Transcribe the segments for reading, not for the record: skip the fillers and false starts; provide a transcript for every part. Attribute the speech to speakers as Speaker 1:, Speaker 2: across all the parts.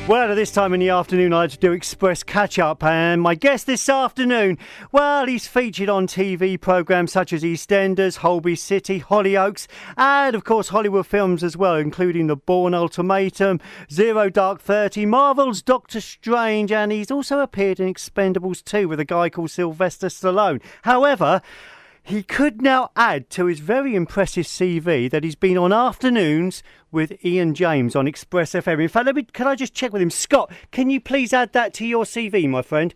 Speaker 1: Well, at this time in the afternoon, I had to do Express Catch-Up, and my guest this afternoon, well, he's featured on TV programmes such as EastEnders, Holby City, Hollyoaks, and, of course, Hollywood films as well, including The Bourne Ultimatum, Zero Dark 30, Marvel's Doctor Strange, and he's also appeared in Expendables 2 with a guy called Sylvester Stallone. However, he could now add to his very impressive CV that he's been on afternoons with Ian James on Express FM. In fact, can I just check with him? Scott, can you please add that to your CV, my friend?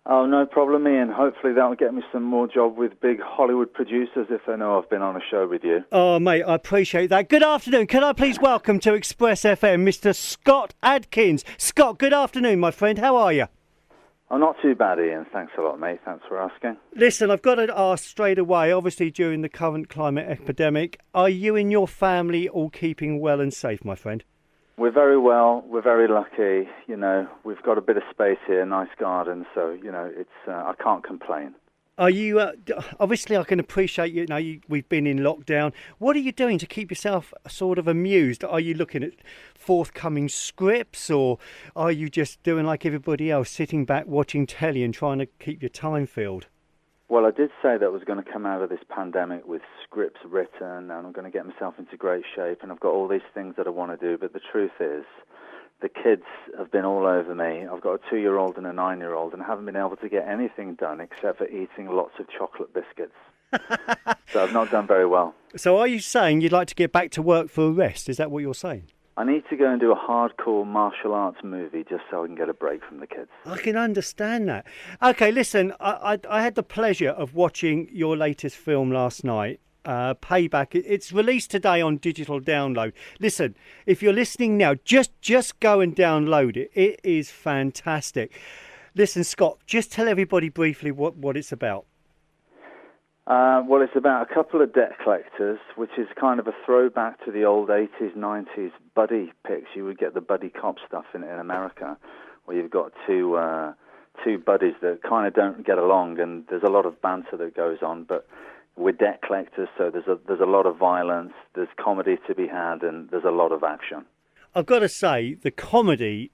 Speaker 2: Oh, no problem, Ian. Hopefully that will get me some more job with big Hollywood producers if they know I've been on a show with you.
Speaker 1: Oh, mate, I appreciate that. Good afternoon. Can I please welcome to Express FM Mr. Scott Adkins? Scott, good afternoon, my friend. How are you?
Speaker 2: I'm not too bad, Ian. Thanks a lot, mate. Thanks for asking.
Speaker 1: Listen, I've got to ask straight away, obviously during the current climate epidemic, are you and your family all keeping well and safe, my friend?
Speaker 2: We're very well. We're very lucky. You know, we've got a bit of space here, nice garden, so, you know, it's I can't complain.
Speaker 1: Are you, obviously I can appreciate, we've been in lockdown. What are you doing to keep yourself sort of amused? Are you looking at forthcoming scripts, or are you just doing like everybody else, sitting back watching telly and trying to keep your time filled?
Speaker 2: Well, I did say that I was going to come out of this pandemic with scripts written, and I'm going to get myself into great shape, and I've got all these things that I want to do, but the truth is, the kids have been all over me. I've got a 2-year-old and a 9-year-old, and I haven't been able to get anything done except for eating lots of chocolate biscuits. So I've not done very well.
Speaker 1: So are you saying you'd like to get back to work for a rest? Is that what you're saying?
Speaker 2: I need to go and do a hardcore martial arts movie just so I can get a break from the kids.
Speaker 1: I can understand that. Okay, listen, I had the pleasure of watching your latest film last night. Payback. It's released today on digital download. Listen, if you're listening now, just go and download it. It is fantastic. Listen, Scott, just tell everybody briefly what it's about.
Speaker 2: Well, it's about a couple of debt collectors, which is kind of a throwback to the old 80s, 90s buddy pics. You would get the buddy cop stuff in America, where you've got two buddies that kind of don't get along, and there's a lot of banter that goes on, but we're debt collectors, so there's a lot of violence, there's comedy to be had, and there's a lot of action.
Speaker 1: I've got to say, the comedy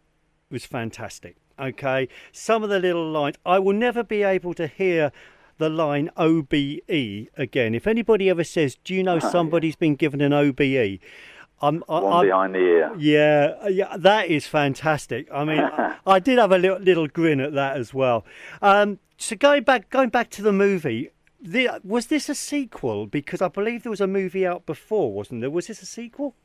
Speaker 1: was fantastic, okay? Some of the little lines, I will never be able to hear the line OBE again. If anybody ever says, do you know somebody's been given an OBE?
Speaker 2: One behind the ear.
Speaker 1: Yeah, that is fantastic. I mean, I did have a little grin at that as well. So going back to the movie, was this a sequel? Because I believe there was a movie out before, wasn't there? Was this a sequel?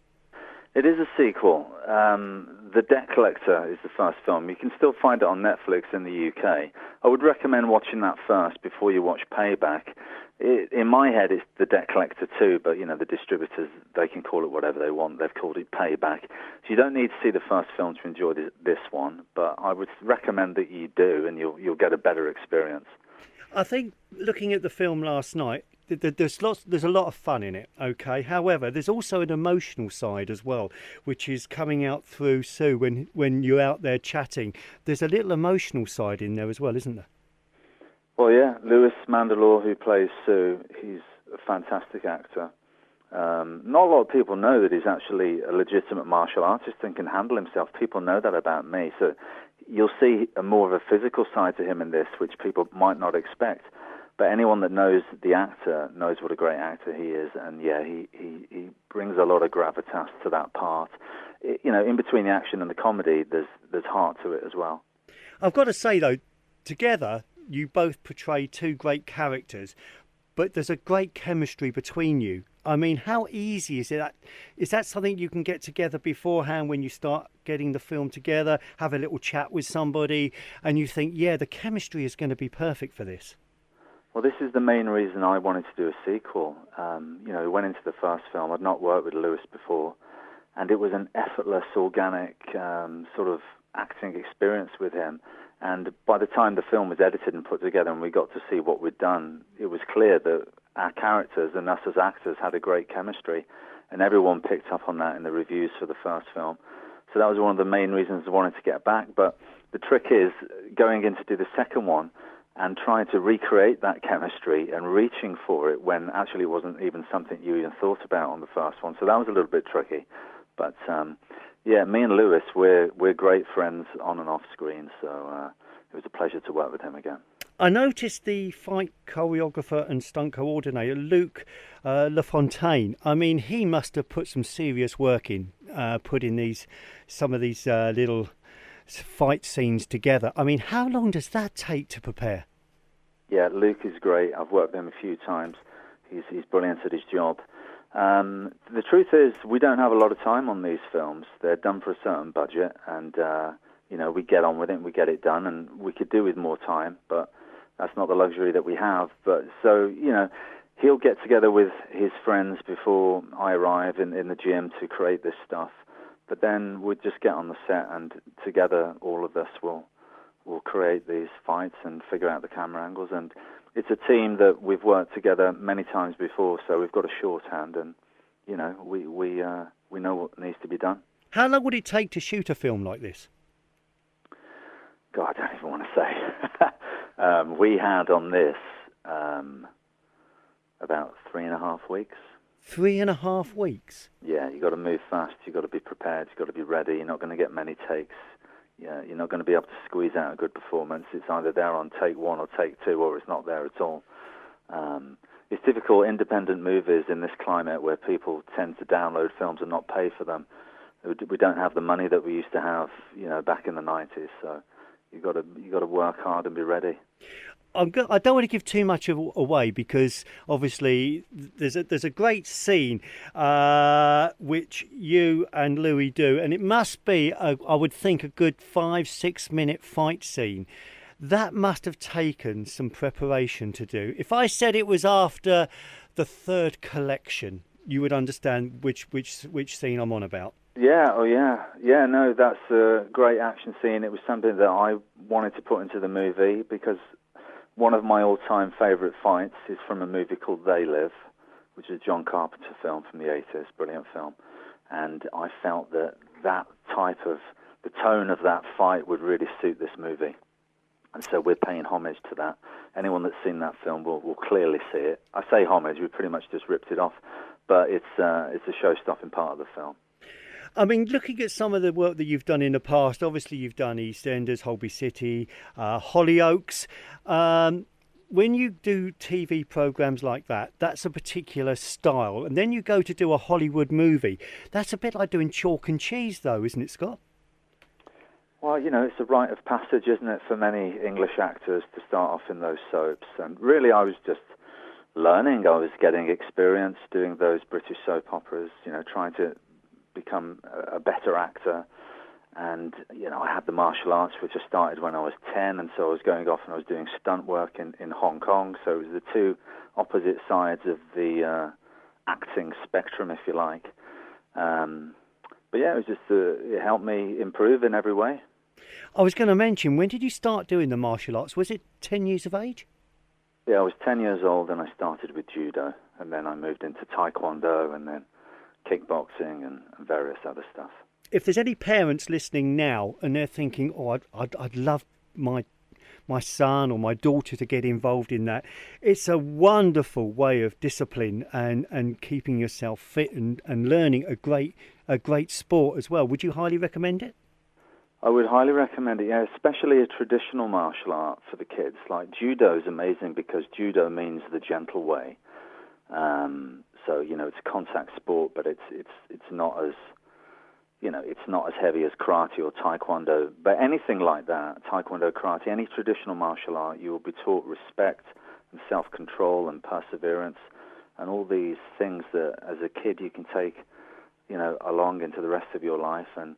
Speaker 2: It is a sequel. The Debt Collector is the first film. You can still find it on Netflix in the UK. I would recommend watching that first before you watch Payback. In my head, it's The Debt Collector 2, but, you know, the distributors, they can call it whatever they want. They've called it Payback. So you don't need to see the first film to enjoy this one, but I would recommend that you do, and you'll get a better experience.
Speaker 1: I think looking at the film last night, there's a lot of fun in it, okay? However, there's also an emotional side as well, which is coming out through Sue when you're out there chatting. There's a little emotional side in there as well, isn't there?
Speaker 2: Well, yeah, Louis Mandylor, who plays Sue, he's a fantastic actor. Not a lot of people know that he's actually a legitimate martial artist and can handle himself. People know that about me, so you'll see more of a physical side to him in this, which people might not expect. But anyone that knows the actor knows what a great actor he is, and yeah, he brings a lot of gravitas to that part. You know, in between the action and the comedy, there's heart to it as well.
Speaker 1: I've got to say though, together you both portray two great characters, but there's a great chemistry between you. I mean, how easy is it? Is that something you can get together beforehand when you start getting the film together, have a little chat with somebody, and you think, yeah, the chemistry is going to be perfect for this?
Speaker 2: Well, this is the main reason I wanted to do a sequel. You know, we went into the first film. I'd not worked with Louis before, and it was an effortless, organic sort of acting experience with him. And by the time the film was edited and put together and we got to see what we'd done, it was clear that our characters and us as actors had a great chemistry, and everyone picked up on that in the reviews for the first film. So that was one of the main reasons I wanted to get back. But the trick is going in to do the second one and trying to recreate that chemistry and reaching for it when actually it wasn't even something you even thought about on the first one. So that was a little bit tricky. But Yeah, me and Lewis, we're great friends on and off screen, so it was a pleasure to work with him again.
Speaker 1: I noticed the fight choreographer and stunt coordinator, Luc LaFontaine. I mean, he must have put some serious work in putting some of these little fight scenes together. I mean, how long does that take to prepare?
Speaker 2: Yeah, Luke is great. I've worked with him a few times. He's brilliant at his job. The truth is, we don't have a lot of time on these films. They're done for a certain budget, and we get on with it and we get it done, and we could do with more time, but that's not the luxury that we have. But so, he'll get together with his friends before I arrive in the gym to create this stuff. But then we'd just get on the set, and together all of us will create these fights and figure out the camera angles. And it's a team that we've worked together many times before, so we've got a shorthand, and we know what needs to be done.
Speaker 1: How long would it take to shoot a film like this?
Speaker 2: God, I don't even want to say. We had on this about 3.5 weeks.
Speaker 1: 3.5 weeks?
Speaker 2: Yeah, you got to move fast. You got to be prepared. You got to be ready. You're not going to get many takes. Yeah, you're not going to be able to squeeze out a good performance. It's either there on take 1 or take 2, or it's not there at all. It's difficult. Independent movies in this climate where people tend to download films and not pay for them. We don't have the money that we used to have, back in the 90s. So you got to work hard and be ready.
Speaker 1: I don't want to give too much away, because obviously there's a great scene which you and Louis do, and it must be I would think a good 5-6 minute fight scene. That must have taken some preparation to do. If I said it was after the third collection, you would understand which scene I'm on about.
Speaker 2: Yeah, no, that's a great action scene. It was something that I wanted to put into the movie, because one of my all-time favourite fights is from a movie called They Live, which is a John Carpenter film from the 80s, brilliant film. And I felt that the tone of that fight would really suit this movie. And so we're paying homage to that. Anyone that's seen that film will clearly see it. I say homage, we pretty much just ripped it off, but it's a show-stopping part of the film.
Speaker 1: I mean, looking at some of the work that you've done in the past, obviously you've done EastEnders, Holby City, Hollyoaks. When you do TV programmes like that, that's a particular style. And then you go to do a Hollywood movie. That's a bit like doing chalk and cheese, though, isn't it, Scott?
Speaker 2: Well, it's a rite of passage, isn't it, for many English actors to start off in those soaps. And really, I was just learning. I was getting experience doing those British soap operas, trying to become a better actor. And I had the martial arts, which I started when I was 10, and so I was going off and I was doing stunt work in Hong Kong. So it was the two opposite sides of the acting spectrum, if you like. But yeah, it was just it helped me improve in every way.
Speaker 1: I was going to mention, when did you start doing the martial arts? Was it 10 years of age?
Speaker 2: Yeah, I was 10 years old and I started with judo, and then I moved into taekwondo, and then kickboxing and various other stuff.
Speaker 1: If there's any parents listening now and they're thinking, oh, I'd love my son or my daughter to get involved in that, it's a wonderful way of discipline and keeping yourself fit and learning a great sport as well. Would you highly recommend it?
Speaker 2: I would highly recommend it, yeah, especially a traditional martial art for the kids. Like judo is amazing because judo means the gentle way. So it's a contact sport, but it's not as it's not as heavy as karate or taekwondo. But anything like that, taekwondo, karate, any traditional martial art, you will be taught respect and self-control and perseverance and all these things that as a kid you can take along into the rest of your life, and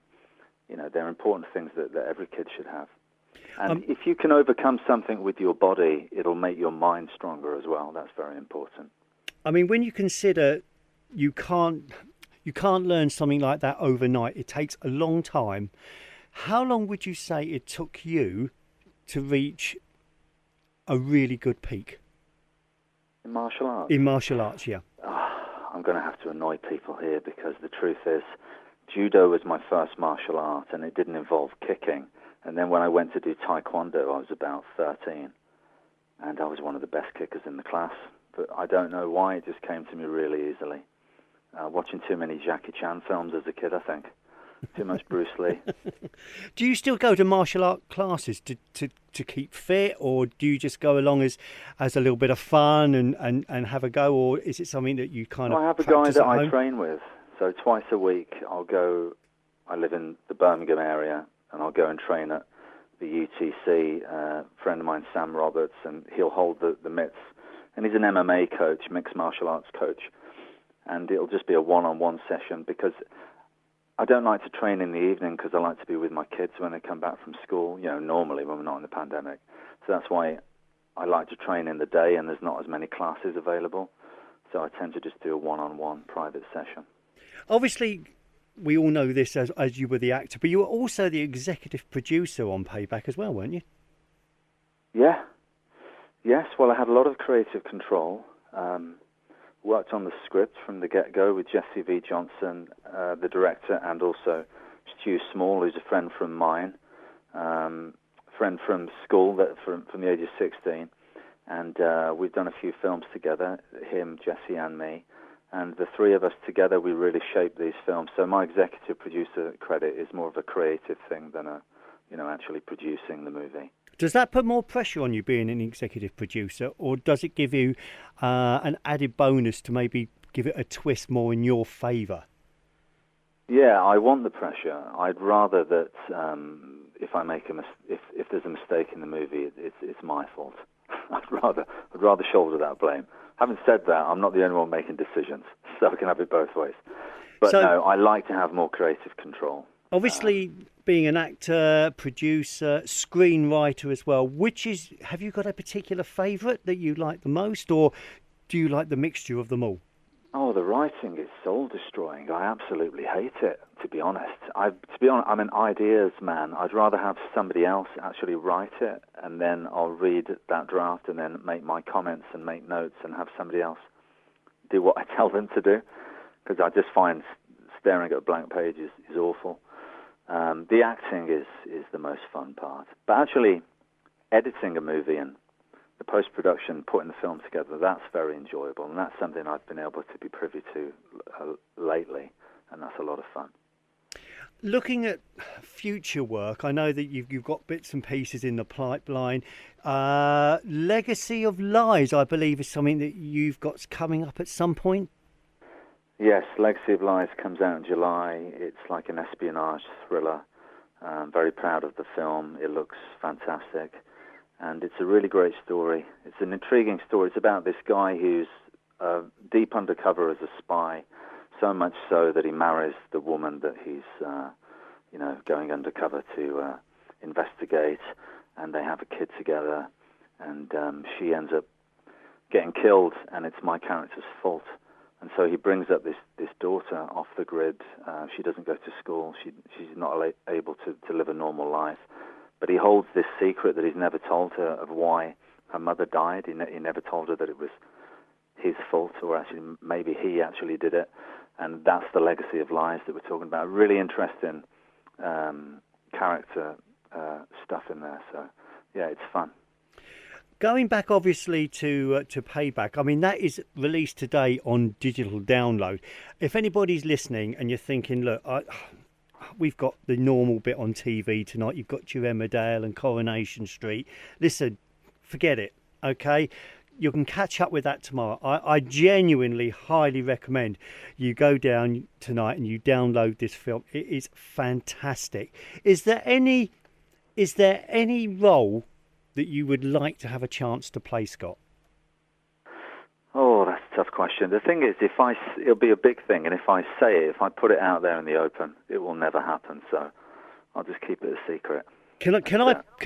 Speaker 2: they're important things that every kid should have. And if you can overcome something with your body, it'll make your mind stronger as well. That's very important.
Speaker 1: I mean, when you consider you can't learn something like that overnight, it takes a long time. How long would you say it took you to reach a really good peak?
Speaker 2: In martial arts?
Speaker 1: In martial arts, yeah.
Speaker 2: I'm going to have to annoy people here, because the truth is, judo was my first martial art, and it didn't involve kicking. And then when I went to do taekwondo, I was about 13, and I was one of the best kickers in the class. But I don't know why, it just came to me really easily. Watching too many Jackie Chan films as a kid, I think. Too much Bruce Lee.
Speaker 1: Do you still go to martial art classes to keep fit, or do you just go along as a little bit of fun and have a go, or is it something that you kind of
Speaker 2: I have a guy
Speaker 1: practice
Speaker 2: that
Speaker 1: at
Speaker 2: I
Speaker 1: home?
Speaker 2: train with, so twice a week I'll go. I live in the Birmingham area, and I'll go and train at the UTC. A friend of mine, Sam Roberts, and he'll hold the mitts. And he's an MMA coach, mixed martial arts coach. And it'll just be a one-on-one session, because I don't like to train in the evening, because I like to be with my kids when they come back from school, normally when we're not in the pandemic. So that's why I like to train in the day, and there's not as many classes available. So I tend to just do a one-on-one private session.
Speaker 1: Obviously, we all know this as you were the actor, but you were also the executive producer on Payback as well, weren't you?
Speaker 2: Yeah. Yes, well, I had a lot of creative control. Worked on the script from the get-go with Jesse V. Johnson, the director, and also Stu Small, who's a friend from mine, friend from school, from the age of 16. And we've done a few films together, him, Jesse, and me. And the three of us together, we really shaped these films. So my executive producer credit is more of a creative thing than actually producing the movie.
Speaker 1: Does that put more pressure on you being an executive producer, or does it give you an added bonus to maybe give it a twist more in your favour?
Speaker 2: Yeah, I want the pressure. I'd rather that if I make if there's a mistake in the movie, it's my fault. I'd rather shoulder that blame. Having said that, I'm not the only one making decisions, so I can have it both ways. But no, I like to have more creative control.
Speaker 1: Obviously, being an actor, producer, screenwriter as well, have you got a particular favourite that you like the most, or do you like the mixture of them all?
Speaker 2: Oh, the writing is soul-destroying. I absolutely hate it, to be honest. I'm an ideas man. I'd rather have somebody else actually write it, and then I'll read that draft and then make my comments and make notes and have somebody else do what I tell them to do, because I just find staring at a blank page is awful. The acting is the most fun part. But actually, editing a movie and the post-production, putting the film together, that's very enjoyable. And that's something I've been able to be privy to lately. And that's a lot of fun.
Speaker 1: Looking at future work, I know that you've got bits and pieces in the pipeline. Legacy of Lies, I believe, is something that you've got coming up at some point.
Speaker 2: Yes, Legacy of Lies comes out in July. It's like an espionage thriller. I'm very proud of the film. It looks fantastic. And it's a really great story. It's an intriguing story. It's about this guy who's deep undercover as a spy, so much so that he marries the woman that he's, going undercover to investigate, and they have a kid together, and she ends up getting killed, and it's my character's fault. And so he brings up this daughter off the grid. She doesn't go to school. She's not able to live a normal life. But he holds this secret that he's never told her of why her mother died. He never told her that it was his fault, or actually maybe he actually did it. And that's the legacy of lies that we're talking about. Really interesting character stuff in there. So, yeah, it's fun.
Speaker 1: Going back, obviously, to Payback, I mean, that is released today on digital download. If anybody's listening and you're thinking, look, we've got the normal bit on TV tonight, you've got your Emmerdale and Coronation Street. Listen, forget it, okay? You can catch up with that tomorrow. I genuinely highly recommend you go down tonight and you download this film. It is fantastic. Is there any role that you would like to have a chance to play, Scott?
Speaker 2: Oh, that's a tough question. The thing is, it'll be a big thing, and if I say it, if I put it out there in the open, it will never happen. So I'll just keep it a secret.
Speaker 1: Can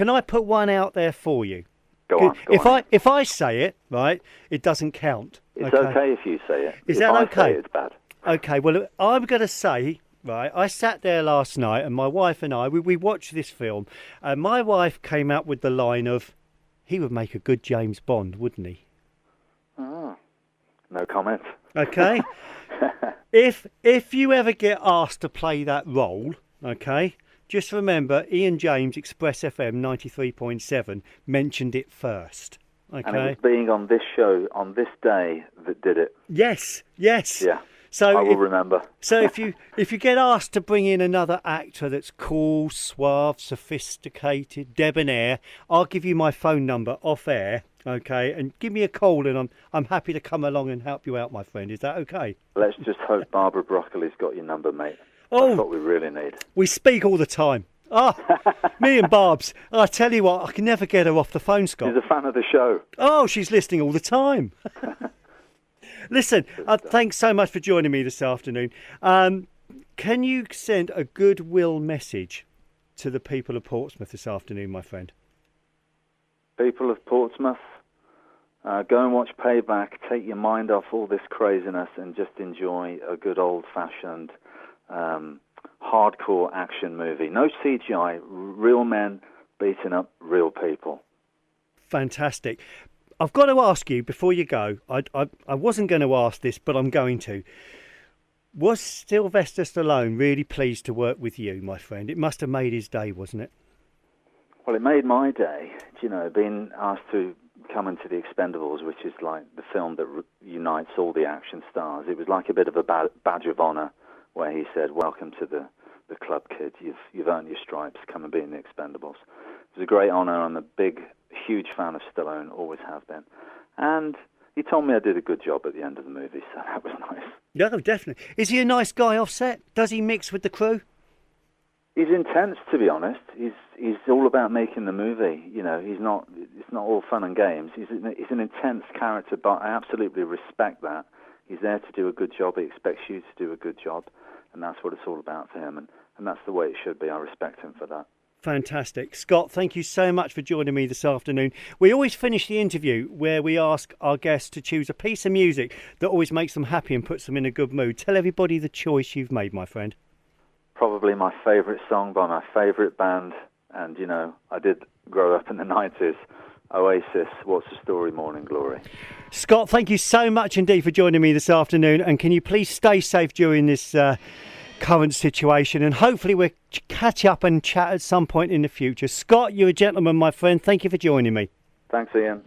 Speaker 1: I put one out there for you?
Speaker 2: Go on.
Speaker 1: If I say it, right, it doesn't count.
Speaker 2: It's okay if you say it.
Speaker 1: Is that okay?
Speaker 2: If I say it, it's bad.
Speaker 1: Okay. Well, I'm going to say. Right, I sat there last night and my wife and I, we watched this film, and my wife came out with the line of, he would make a good James Bond, wouldn't he?
Speaker 2: Oh, no comment.
Speaker 1: Okay. If you ever get asked to play that role, okay, just remember Ian James, Express FM 93.7, mentioned it first. Okay.
Speaker 2: And it was being on this show on this day that did it.
Speaker 1: Yes.
Speaker 2: Yeah.
Speaker 1: So
Speaker 2: I will remember.
Speaker 1: So if you get asked to bring in another actor that's cool, suave, sophisticated, debonair, I'll give you my phone number off air, okay? And give me a call, and I'm happy to come along and help you out, my friend. Is that okay?
Speaker 2: Let's just hope Barbara Broccoli's got your number, mate.
Speaker 1: Oh,
Speaker 2: That's what we really need.
Speaker 1: we speak all the time. Oh, me and Barb's. I tell you what, I can never get her off the phone, Scott.
Speaker 2: She's a fan of the show.
Speaker 1: Oh, she's listening all the time. Listen, thanks so much for joining me this afternoon. Can you send a goodwill message to the people of Portsmouth this afternoon, my friend?
Speaker 2: People of Portsmouth, go and watch Payback. Take your mind off all this craziness and just enjoy a good old-fashioned hardcore action movie. No CGI, real men beating up real people.
Speaker 1: Fantastic. I've got to ask you before you go. I wasn't going to ask this, but I'm going to. Was Sylvester Stallone really pleased to work with you, my friend? It must have made his day, wasn't it?
Speaker 2: Well, it made my day. You know, being asked to come into The Expendables, which is like the film that unites all the action stars. It was like a bit of a badge of honor, where he said, "Welcome to the club, kid. You've earned your stripes. Come and be in The Expendables." It was a great honor. I'm a huge fan of Stallone, always have been. And he told me I did a good job at the end of the movie, so that was nice.
Speaker 1: Yeah, definitely. Is he a nice guy off set? Does he mix with the crew?
Speaker 2: He's intense, to be honest. He's all about making the movie. You know, it's not all fun and games. He's an intense character, but I absolutely respect that. He's there to do a good job. He expects you to do a good job, and that's what it's all about for him. And that's the way it should be. I respect him for that.
Speaker 1: Fantastic. Scott, thank you so much for joining me this afternoon. We always finish the interview where we ask our guests to choose a piece of music that always makes them happy and puts them in a good mood. Tell everybody the choice you've made, my friend.
Speaker 2: Probably my favourite song by my favourite band, and, you know, I did grow up in the 90s, Oasis, What's the Story, Morning Glory.
Speaker 1: Scott, thank you so much indeed for joining me this afternoon, and can you please stay safe during this current situation, and hopefully we'll catch up and chat at some point in the future. Scott, you're a gentleman, my friend. Thank you for joining me.
Speaker 2: Thanks, Ian.